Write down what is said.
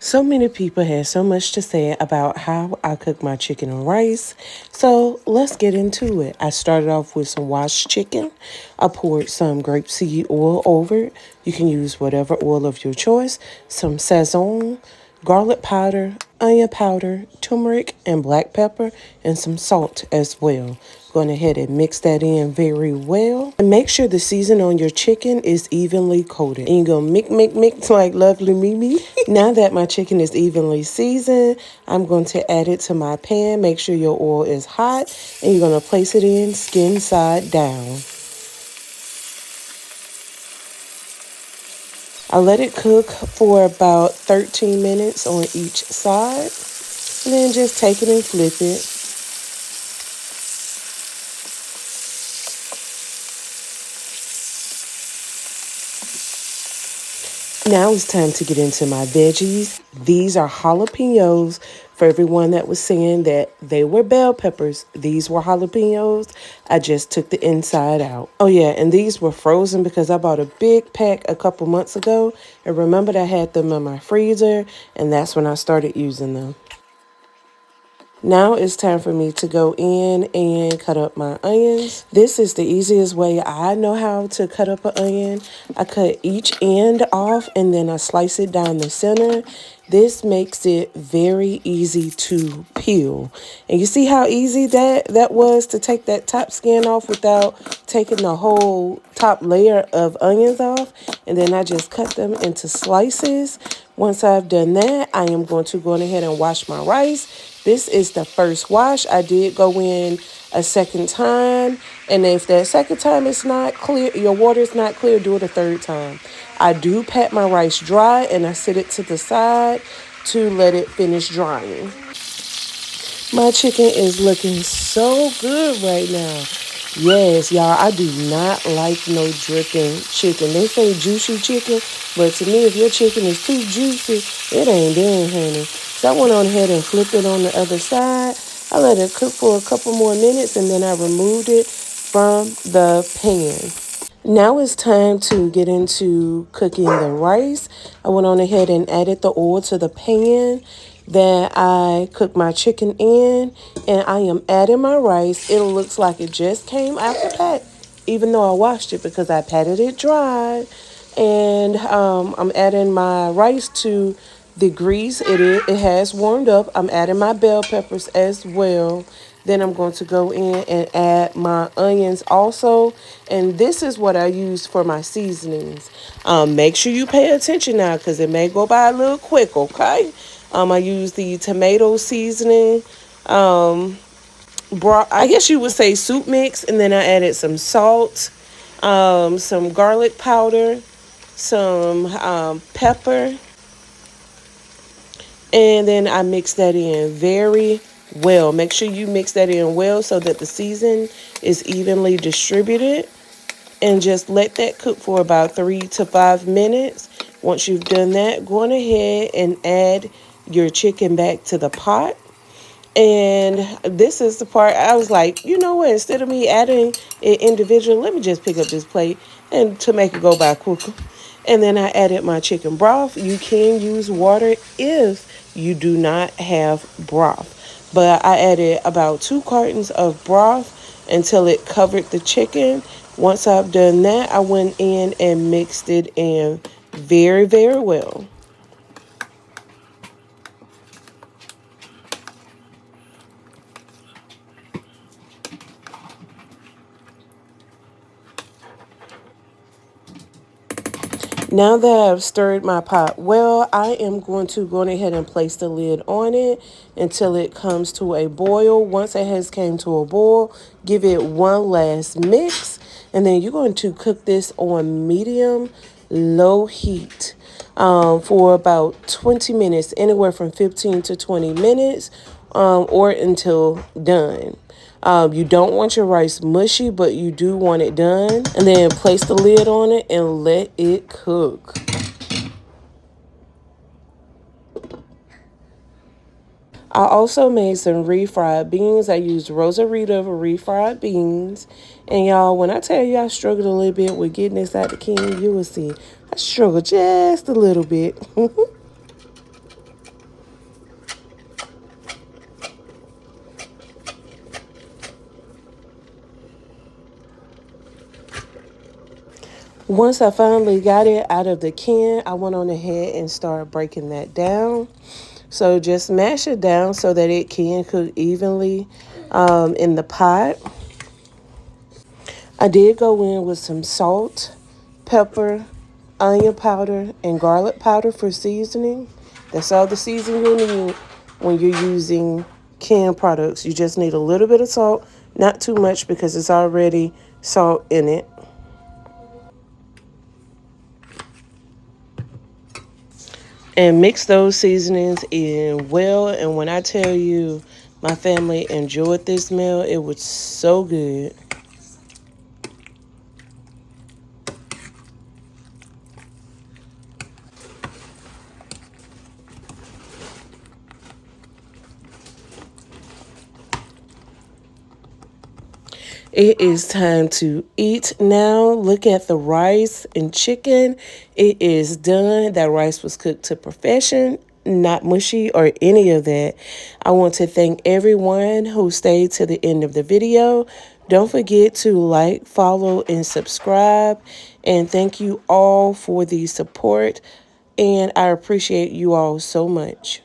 So many people had so much to say about how I cook my chicken and rice. So let's get into it. I started off with some washed chicken. I poured some grapeseed oil over it. You can use whatever oil of your choice. Some Sazon, garlic powder, onion powder, turmeric, and black pepper, and some salt as well. Going ahead and mix that in very well. And make sure the season on your chicken is evenly coated. And you're going to mix like lovely Mimi. Now that my chicken is evenly seasoned, I'm going to add it to my pan. Make sure your oil is hot. And you're going to place it in skin side down. I let it cook for about 13 minutes on each side. And then just take it and flip it. Now it's time to get into my veggies. These are jalapenos. For everyone that was saying that they were bell peppers, these were jalapenos. I just took the inside out. Oh yeah, and these were frozen because I bought a big pack a couple months ago. And remembered I had them in my freezer, and that's when I started using them. Now it's time for me to go in and cut up my onions. This is the easiest way I know how to cut up an onion. I cut each end off and then I slice it down the center. This makes it very easy to peel. And you see how easy that was to take that top skin off without taking the whole top layer of onions off. And then I just cut them into slices. Once I've done that, I am going to go ahead and wash my rice. This is the first wash. I did go in a second time. And if that second time is not clear, your water is not clear, do it a third time. I do pat my rice dry and I set it to the side to let it finish drying. My chicken is looking so good right now. Yes, y'all, I do not like no dripping chicken. They say juicy chicken, but to me, if your chicken is too juicy, it ain't done, honey. So I went on ahead and flipped it on the other side. I let it cook for a couple more minutes, and then I removed it from the pan. Now it's time to get into cooking the rice. I went on ahead and added the oil to the pan that I cooked my chicken in, and I am adding my rice. It looks like it just came out the pack, even though I washed it because I patted it dry. And I'm adding my rice to the grease. It has warmed up. I'm adding my bell peppers as well. Then I'm going to go in and add my onions also. And this is what I use for my seasonings. Make sure you pay attention now because it may go by a little quick, okay? I use the tomato seasoning. I guess you would say soup mix. And then I added some salt, some garlic powder, some pepper. And then I mix that in very well. Make sure you mix that in well so that the season is evenly distributed. And just let that cook for about 3 to 5 minutes. Once you've done that, go on ahead and add your chicken back to the pot. And this is the part I was like, you know what? Instead of me adding it individually, let me just pick up this plate and to make it go by quicker. And then I added my chicken broth. You can use water if you do not have broth. But I added about 2 cartons of broth until it covered the chicken. Once I've done that, I went in and mixed it in very, very well. Now that I've stirred my pot well, I am going to go ahead and place the lid on it until it comes to a boil. Once it has came to a boil, give it one last mix. And then you're going to cook this on medium low heat for about 20 minutes, anywhere from 15 to 20 minutes or until done. You don't want your rice mushy, but you do want it done. And then place the lid on it and let it cook. I also made some refried beans. I used Rosarita refried beans. And y'all, when I tell you I struggled a little bit with getting this out the can, you will see I struggled just a little bit. Once I finally got it out of the can, I went on ahead and started breaking that down. So just mash it down so that it can cook evenly in the pot. I did go in with some salt, pepper, onion powder, and garlic powder for seasoning. That's all the seasoning you need when you're using canned products. You just need a little bit of salt, not too much because it's already salt in it. And mix those seasonings in well. And when I tell you my family enjoyed this meal, it was so good. It is time to eat now. Look at the rice and chicken. It is done. That rice was cooked to perfection, not mushy or any of that. I want to thank everyone who stayed to the end of the video. Don't forget to like, follow, and subscribe. And thank you all for the support. And I appreciate you all so much.